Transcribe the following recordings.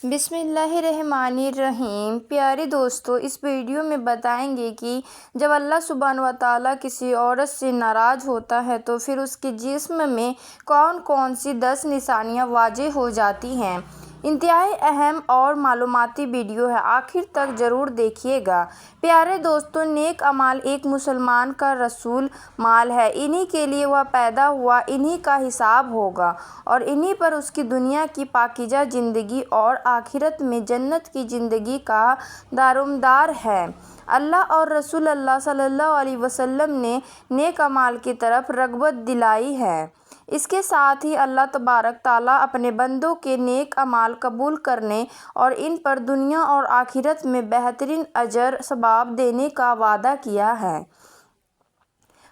بسم اللہ الرحمن الرحیم۔ پیارے دوستو، اس ویڈیو میں بتائیں گے کہ جب اللہ سبحانہ و تعالیٰ کسی عورت سے ناراض ہوتا ہے تو پھر اس کے جسم میں کون کون سی 10 نشانیاں واضح ہو جاتی ہیں۔ انتہائی اہم اور معلوماتی ویڈیو ہے، آخر تک ضرور دیکھیے گا۔ پیارے دوستو، نیک اعمال ایک مسلمان کا رسول مال ہے۔ انہی کے لیے وہ پیدا ہوا، انہی کا حساب ہوگا اور انہی پر اس کی دنیا کی پاکیزہ زندگی اور آخرت میں جنت کی زندگی کا دارومدار ہے۔ اللہ اور رسول اللہ صلی اللہ علیہ وسلم نے نیک اعمال کی طرف رغبت دلائی ہے۔ اس کے ساتھ ہی اللہ تبارک تعالیٰ اپنے بندوں کے نیک اعمال قبول کرنے اور ان پر دنیا اور آخرت میں بہترین اجر ثواب دینے کا وعدہ کیا ہے۔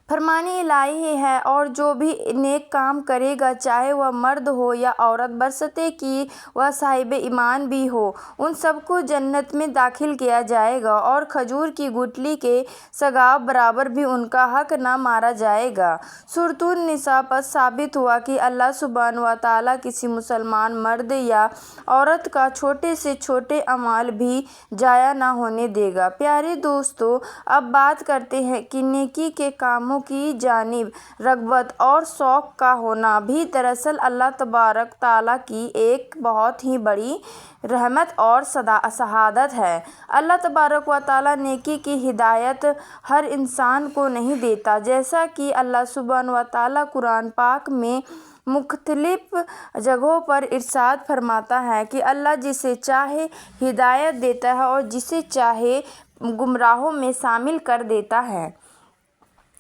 فرمان الہی ہے، اور جو بھی نیک کام کرے گا، چاہے وہ مرد ہو یا عورت، بشرطیکہ کہ وہ صاحب ایمان بھی ہو، ان سب کو جنت میں داخل کیا جائے گا اور کھجور کی گٹھلی کے ثواب برابر بھی ان کا حق نہ مارا جائے گا۔ سورۃ النساء پر ثابت ہوا کہ اللہ سبحانہ و تعالیٰ کسی مسلمان مرد یا عورت کا چھوٹے سے چھوٹے عمل بھی ضائع نہ ہونے دے گا۔ پیارے دوستو، اب بات کرتے ہیں کہ نیکی کے کاموں کی جانب رغبت اور شوق کا ہونا بھی دراصل اللہ تبارک تعالیٰ کی ایک بہت ہی بڑی رحمت اور سعادت ہے۔ اللہ تبارک و تعالیٰ نیکی کی ہدایت ہر انسان کو نہیں دیتا، جیسا کہ اللہ سبحانہ و تعالیٰ قرآن پاک میں مختلف جگہوں پر ارشاد فرماتا ہے کہ اللہ جسے چاہے ہدایت دیتا ہے اور جسے چاہے گمراہوں میں شامل کر دیتا ہے۔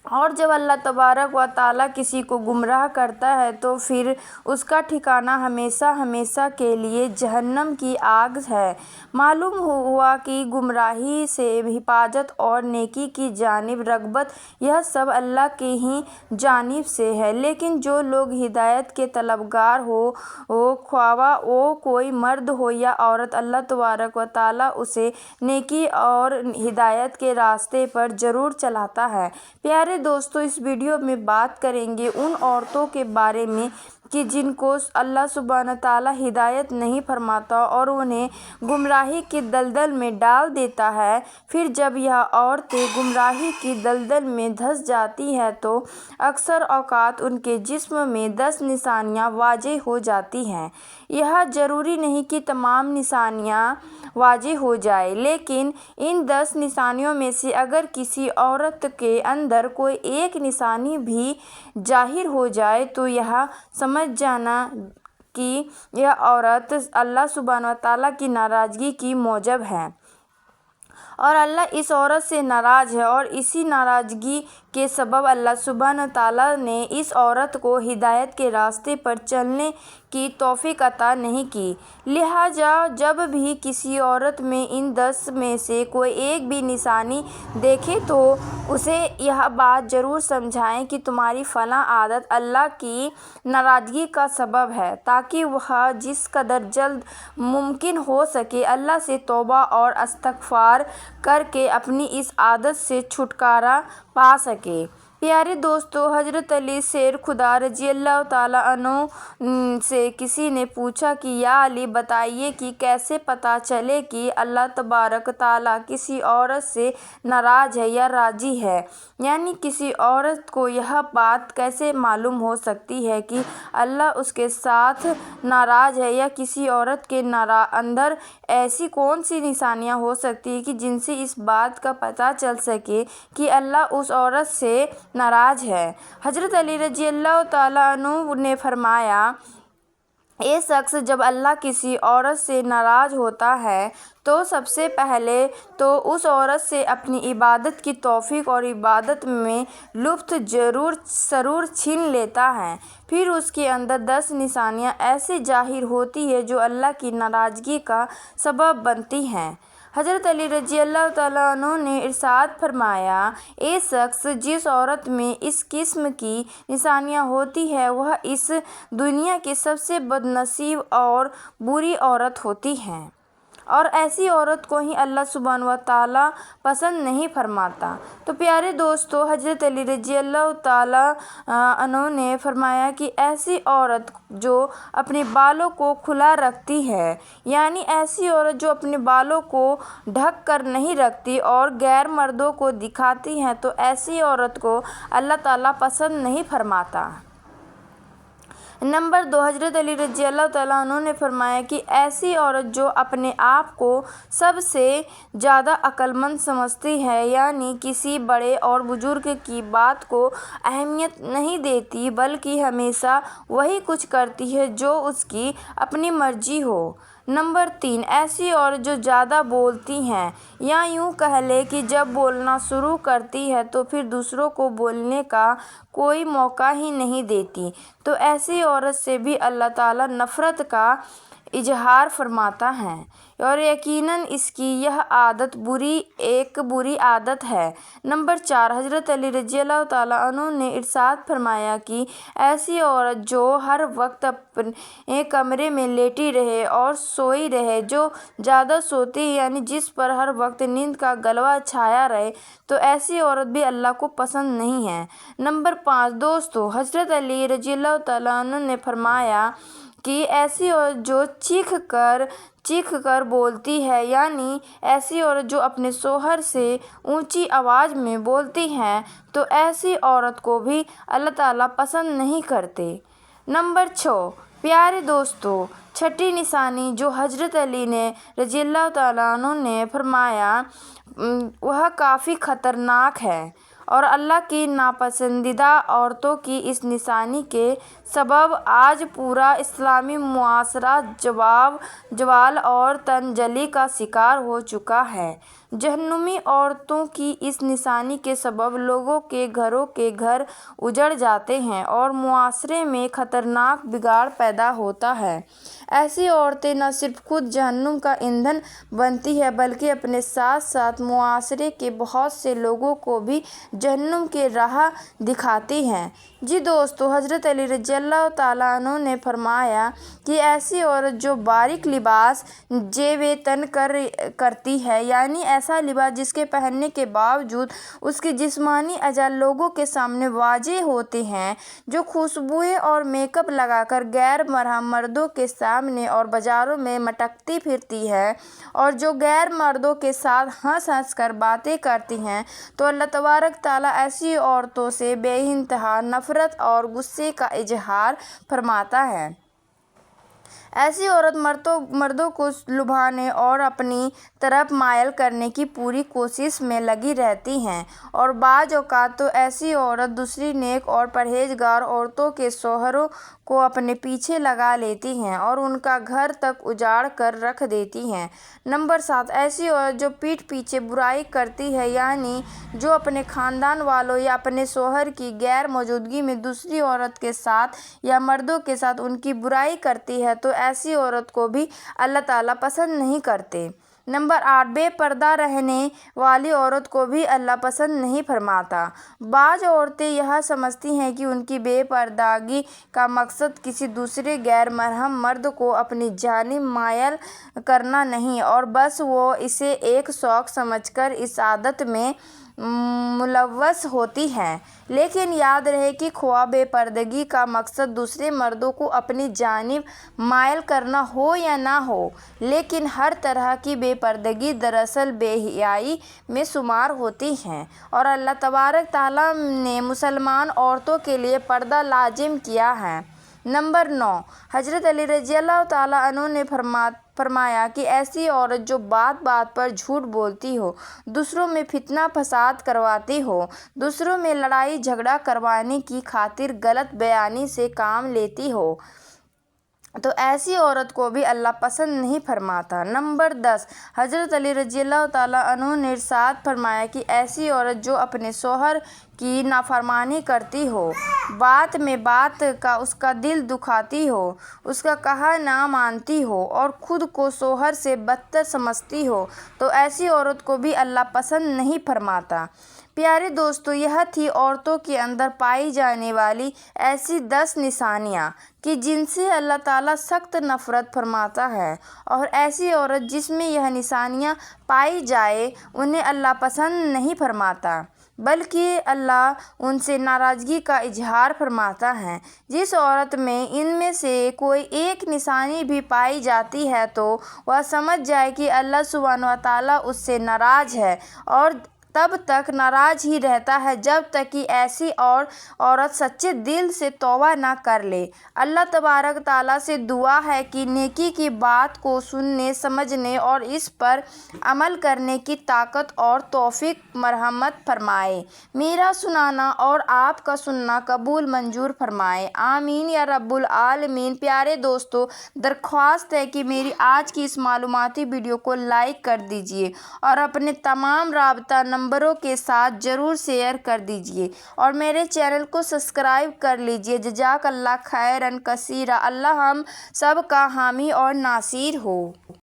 اور جب اللہ تبارک و تعالیٰ کسی کو گمراہ کرتا ہے تو پھر اس کا ٹھکانہ ہمیشہ ہمیشہ کے لیے جہنم کی آگ ہے۔ معلوم ہوا کہ گمراہی سے حفاظت اور نیکی کی جانب رغبت، یہ سب اللہ کی ہی جانب سے ہے۔ لیکن جو لوگ ہدایت کے طلبگار ہوں، خواہ وہ کوئی مرد ہو یا عورت، اللہ تبارک و تعالیٰ اسے نیکی اور ہدایت کے راستے پر ضرور چلاتا ہے۔ پیارے دوستو، اس ویڈیو میں بات کریں گے ان عورتوں کے بارے میں کہ جن کو اللہ سبحانہ تعالیٰ ہدایت نہیں فرماتا اور انہیں گمراہی کی دلدل میں ڈال دیتا ہے۔ پھر جب یہ عورتیں گمراہی کی دلدل میں دھنس جاتی ہیں تو اکثر اوقات ان کے جسم میں 10 نشانیاں واضح ہو جاتی ہیں۔ یہ ضروری نہیں کہ تمام نشانیاں واضح ہو جائیں، لیکن ان 10 نشانیوں میں سے اگر کسی عورت کے اندر کوئی ایک نشانی بھی ظاہر ہو جائے تو یہ سمجھ جانا کہ یہ عورت اللہ سبحانہ تعالیٰ کی ناراضگی کی موجب ہے اور اللہ اس عورت سے ناراض ہے، اور اسی ناراضگی کے سبب اللہ سبحانہ تعالیٰ نے اس عورت کو ہدایت کے راستے پر چلنے کی توفیق عطا نہیں کی۔ لہٰذا جب بھی کسی عورت میں ان 10 میں سے کوئی ایک بھی نشانی دیکھیں تو اسے یہ بات ضرور سمجھائیں کہ تمہاری فلاں عادت اللہ کی ناراضگی کا سبب ہے، تاکہ وہ جس قدر جلد ممکن ہو سکے اللہ سے توبہ اور استغفار کر کے اپنی اس عادت سے چھٹکارا پا سکے۔ پیارے دوستو، حضرت علی شیر خدا رضی اللہ تعالیٰ عنہ سے کسی نے پوچھا کہ یا علی، بتائیے کہ کیسے پتہ چلے کہ اللہ تبارک تعالیٰ کسی عورت سے ناراض ہے یا راضی ہے؟ یعنی کسی عورت کو یہ بات کیسے معلوم ہو سکتی ہے کہ اللہ اس کے ساتھ ناراض ہے، یا کسی عورت کے اندر ایسی کون سی نشانیاں ہو سکتی ہیں کہ جن سے اس بات کا پتہ چل سکے کہ اللہ اس عورت سے ناراض ہے؟ حضرت علی رضی اللہ تعالیٰ عنہ نے فرمایا، ایک شخص جب اللہ کسی عورت سے ناراض ہوتا ہے تو سب سے پہلے تو اس عورت سے اپنی عبادت کی توفیق اور عبادت میں لطف ضرور چھین لیتا ہے۔ پھر اس کے اندر 10 نشانیاں ایسی ظاہر ہوتی ہیں جو اللہ کی ناراضگی کا سبب بنتی ہیں۔ حضرت علی رضی اللہ تعالیٰ عنہ نے ارشاد فرمایا، ایک شخص جس عورت میں اس قسم کی نشانیاں ہوتی ہیں وہ اس دنیا کی سب سے بد نصیب اور بری عورت ہوتی ہے۔ اور ایسی عورت کو ہی اللہ سبحانہ و تعالیٰ پسند نہیں فرماتا۔ تو پیارے دوستو، حضرت علی رضی اللہ تعالیٰ عنہ نے فرمایا کہ ایسی عورت جو اپنے بالوں کو کھلا رکھتی ہے، یعنی ایسی عورت جو اپنے بالوں کو ڈھک کر نہیں رکھتی اور غیر مردوں کو دکھاتی ہے، تو ایسی عورت کو اللہ تعالیٰ پسند نہیں فرماتا۔ نمبر 2، حضرت علی رضی اللہ تعالیٰ عنہ نے فرمایا کہ ایسی عورت جو اپنے آپ کو سب سے زیادہ عقل مند سمجھتی ہے، یعنی کسی بڑے اور بزرگ کی بات کو اہمیت نہیں دیتی، بلکہ ہمیشہ وہی کچھ کرتی ہے جو اس کی اپنی مرضی ہو۔ نمبر 3، ایسی عورت جو زیادہ بولتی ہے، یا یوں کہہ لیں کہ جب بولنا شروع کرتی ہے تو پھر دوسروں کو بولنے کا کوئی موقع ہی نہیں دیتی، تو ایسی عورت سے بھی اللہ تعالیٰ نفرت کا اظہار فرماتا ہے، اور یقیناً اس کی یہ عادت ایک بری عادت ہے۔ نمبر 4، حضرت علی رضی اللہ تعالیٰ عنہ نے ارشاد فرمایا کہ ایسی عورت جو ہر وقت اپنے کمرے میں لیٹی رہے اور سوئی رہے، جو زیادہ سوتی ہے، یعنی جس پر ہر وقت نیند کا غلبہ چھایا رہے، تو ایسی عورت بھی اللہ کو پسند نہیں ہے۔ نمبر 5، دوستو، حضرت علی رضی اللہ تعالیٰ عنہ نے فرمایا کہ ایسی عورت جو چیخ کر بولتی ہے، یعنی ایسی عورت جو اپنے شوہر سے اونچی آواز میں بولتی ہے، تو ایسی عورت کو بھی اللہ تعالیٰ پسند نہیں کرتے۔ نمبر 6، پیارے دوستو، چھٹی نشانی جو حضرت علی رضی اللہ تعالیٰ عنہ نے فرمایا وہ کافی خطرناک ہے، اور اللہ کی ناپسندیدہ عورتوں کی اس نشانی کے سبب آج پورا اسلامی معاشرہ زوال اور تنزلی کا شکار ہو چکا ہے۔ جہنمی عورتوں کی اس نشانی کے سبب لوگوں کے گھروں کے گھر اجڑ جاتے ہیں اور معاشرے میں خطرناک بگاڑ پیدا ہوتا ہے۔ ایسی عورتیں نہ صرف خود جہنم کا ایندھن بنتی ہیں، بلکہ اپنے ساتھ ساتھ معاشرے کے بہت سے لوگوں کو بھی جہنم کی راہ دکھاتی ہیں۔ جی دوستو، حضرت علی رضی اللہ تعالیٰ عنہ نے فرمایا کہ ایسی عورت جو باریک لباس زیب تن کرتی ہے، یعنی ایسا لباس جس کے پہننے کے باوجود اس کے جسمانی اعضاء لوگوں کے سامنے واضح ہوتے ہیں، جو خوشبوئیں اور میک اپ لگا کر غیر محرم مردوں کے سامنے اور بازاروں میں مٹکتی پھرتی ہے، اور جو غیر مردوں کے ساتھ ہنس کر باتیں کرتی ہیں، تو اللہ تبارک تعالیٰ ایسی عورتوں سے بے انتہا نفرت اور غصے کا اظہار فرماتا ہے۔ ایسی عورت مردوں کو لبھانے اور اپنی طرف مائل کرنے کی پوری کوشش میں لگی رہتی ہیں، اور بعض اوقات تو ایسی عورت دوسری نیک اور پرہیزگار عورتوں کے شوہروں کو اپنے پیچھے لگا لیتی ہیں اور ان کا گھر تک اجاڑ کر رکھ دیتی ہیں۔ نمبر 7، ایسی عورت جو پیٹھ پیچھے برائی کرتی ہے، یعنی جو اپنے خاندان والوں یا اپنے شوہر کی غیر موجودگی میں دوسری عورت کے ساتھ یا مردوں کے ساتھ ان کی برائی کرتی ہے، تو ایسی عورت کو بھی اللہ تعالیٰ پسند نہیں کرتے۔ نمبر 8، بے پردہ رہنے والی عورت کو بھی اللہ پسند نہیں فرماتا۔ بعض عورتیں یہ سمجھتی ہیں کہ ان کی بے پردگی کا مقصد کسی دوسرے غیر محرم مرد کو اپنی جانب مائل کرنا نہیں، اور بس وہ اسے ایک شوق سمجھ کر اس عادت میں ملوث ہوتی ہیں۔ لیکن یاد رہے کہ خواہ بے پردگی کا مقصد دوسرے مردوں کو اپنی جانب مائل کرنا ہو یا نہ ہو، لیکن ہر طرح کی بے پردگی دراصل بے حیائی میں شمار ہوتی ہے، اور اللہ تبارک تعالیٰ نے مسلمان عورتوں کے لیے پردہ لازم کیا ہے۔ نمبر 9، حضرت علی رضی اللہ تعالیٰ عنہ نے فرمایا کہ ایسی عورت جو بات بات پر جھوٹ بولتی ہو، دوسروں میں فتنہ فساد کرواتی ہو، دوسروں میں لڑائی جھگڑا کروانے کی خاطر غلط بیانی سے کام لیتی ہو، تو ایسی عورت کو بھی اللہ پسند نہیں فرماتا۔ نمبر 10، حضرت علی رضی اللہ تعالیٰ عنہ نے ارشاد فرمایا کہ ایسی عورت جو اپنے شوہر کی نافرمانی کرتی ہو، بات میں بات کا اس کا دل دکھاتی ہو، اس کا کہا نہ مانتی ہو اور خود کو شوہر سے بدتر سمجھتی ہو، تو ایسی عورت کو بھی اللہ پسند نہیں فرماتا۔ پیارے دوستو، یہ تھی عورتوں کے اندر پائی جانے والی ایسی 10 نشانیاں کہ جن سے اللہ تعالیٰ سخت نفرت فرماتا ہے، اور ایسی عورت جس میں یہ نشانیاں پائی جائے انہیں اللہ پسند نہیں فرماتا، بلکہ اللہ ان سے ناراضگی کا اظہار فرماتا ہے۔ جس عورت میں ان میں سے کوئی ایک نشانی بھی پائی جاتی ہے تو وہ سمجھ جائے کہ اللہ سبحانہ و تعالیٰ اس سے ناراض ہے، اور تب تک ناراض ہی رہتا ہے جب تک کہ ایسی عورت سچے دل سے توبہ نہ کر لے۔ اللہ تبارک تعالیٰ سے دعا ہے کہ نیکی کی بات کو سننے، سمجھنے اور اس پر عمل کرنے کی طاقت اور توفیق مرحمت فرمائے۔ میرا سنانا اور آپ کا سننا قبول منظور فرمائے، آمین یا رب العالمین۔ پیارے دوستو، درخواست ہے کہ میری آج کی اس معلوماتی ویڈیو کو لائک کر دیجیے اور اپنے تمام رابطہ نمبروں کے ساتھ ضرور شیئر کر دیجیے، اور میرے چینل کو سبسکرائب کر لیجیے۔ جزاک اللہ خیرا کثیرا۔ اللہ ہم سب کا حامی اور ناصر ہو۔